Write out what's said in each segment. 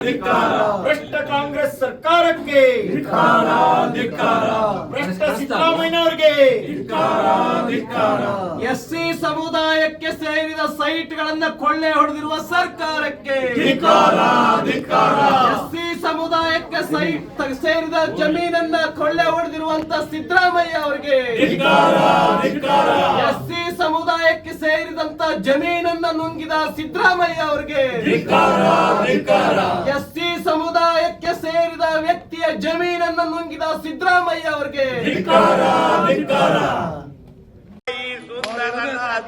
ಭ್ರಷ್ಟ ಕಾಂಗ್ರೆಸ್ ಸರ್ಕಾರಕ್ಕೆ ಭ್ರಷ್ಟ ಸಿದ್ದರಾಮಯ್ಯನವರಿಗೆ ಎಸ್ಸಿ ಸಮುದಾಯಕ್ಕೆ ಸೇರಿದ ಸೈಟ್ಗಳನ್ನ ಕೊಳ್ಳೆ ಹೊಡೆದಿರುವ ಸರ್ಕಾರಕ್ಕೆ ಎಸ್ಸಿ ಸಮುದಾಯಕ್ಕೆ ಸೇರಿದ ಜಮೀನನ್ನ ಕೊಳ್ಳೆ ಹೊಡೆದಿರುವಂತ ಸಿದ್ದರಾಮಯ್ಯ ಅವರಿಗೆ ಎಸ್ಸಿ ಸಮುದಾಯಕ್ಕೆ ಸೇರಿದಂತ ಜಮೀನನ್ನ ನುಂಗಿದ ಸಿದ್ದರಾಮಯ್ಯ ಅವರಿಗೆ ಎಸ್ಸಿ ಸಮುದಾಯಕ್ಕೆ ಸೇರಿದ ವ್ಯಕ್ತಿಯ ಜಮೀನನ್ನು ನುಂಗಿದ ಸಿದ್ದರಾಮಯ್ಯ ಅವರಿಗೆ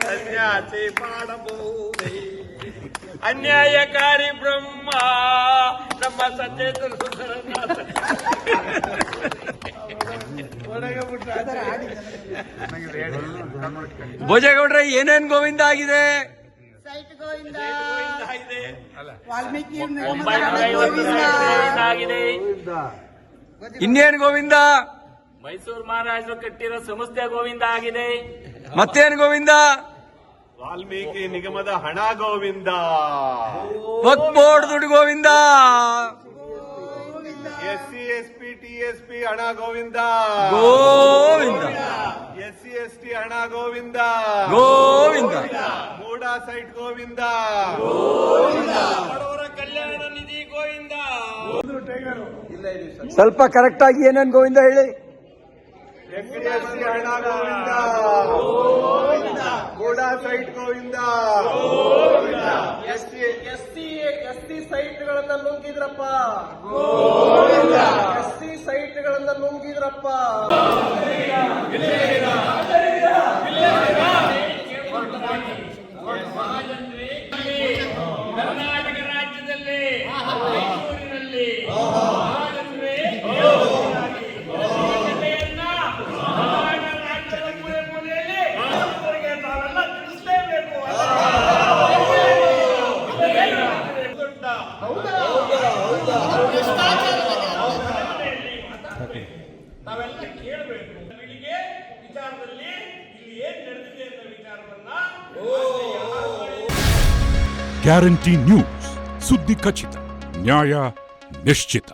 ಸನ್ಯಾಸಿ ಮಾಡಬಹುದೇ ಅನ್ಯಾಯಕಾರಿ ಬ್ರಹ್ಮ ನಮ್ಮ ಸಚೇತನ ಸುಂದರನಾಥ ಭೋಜೇಗೌಡ್ರೆ ಏನೇನ್ ಗೋವಿಂದ ಆಗಿದೆ? ವಾಲ್ಮೀಕಿ ಇನ್ನೇನ್ ಗೋವಿಂದ? ಮೈಸೂರು ಮಹಾರಾಜರು ಕಟ್ಟಿರೋ ಸಂಸ್ಥೆ ಗೋವಿಂದ ಆಗಿದೆ. ಮತ್ತೇನ್ ಗೋವಿಂದ? ವಾಲ್ಮೀಕಿ ನಿಗಮದ ಹಣ ಗೋವಿಂದ. ವಕ್ಫ್ ಬೋರ್ಡ್ ದುಡ್ಡು ಗೋವಿಂದ. SC SP TSP ಹಣ ಗೋವಿಂದ. SC ST ಹಣ ಗೋವಿಂದ. ಮೂಡಾ ಸೈಟ್ ಗೋವಿಂದ. ಬಡವರ ಕಲ್ಯಾಣ ನಿಧಿ ಗೋವಿಂದ. ಸ್ವಲ್ಪ ಕರೆಕ್ಟ್ ಆಗಿ ಏನೇನ್ ಗೋವಿಂದ ಹೇಳಿ. SC ಹಣ ಗೋವಿಂದ. ಮೂಡಾ ಸೈಟ್ ಗೋವಿಂದ. ಎಸ್ಸಿ ಸೈಟ್ಗಳನ್ನ ನುಂಗಿದ್ರಪ್ಪ. ಎಸ್ಸಿ ಸೈಟ್ಗಳನ್ನ ನುಂಗಿದ್ರಪ್ಪ. ಕರ್ನಾಟಕ ರಾಜ್ಯದಲ್ಲಿ ಮೈಸೂರಿನಲ್ಲಿ ರಾಜ್ಯದ ಮೂಲೆ ಮೂಲೆಯಲ್ಲಿ ತಾವೆಲ್ಲ ತಿಳಿಸಲೇಬೇಕು. ನಾವೆಲ್ಲ ಕೇಳಬೇಕು. ಬೆಳಿಗ್ಗೆ ವಿಚಾರದಲ್ಲಿ ಇಲ್ಲಿ ಏನ್ ನಡೆದಿದೆ ಅನ್ನೋ ವಿಚಾರವನ್ನ ಗ್ಯಾರಂಟಿ ನ್ಯೂಸ್, ಸುದ್ದಿ ಖಚಿತ, ನ್ಯಾಯ ನಿಶ್ಚಿತ.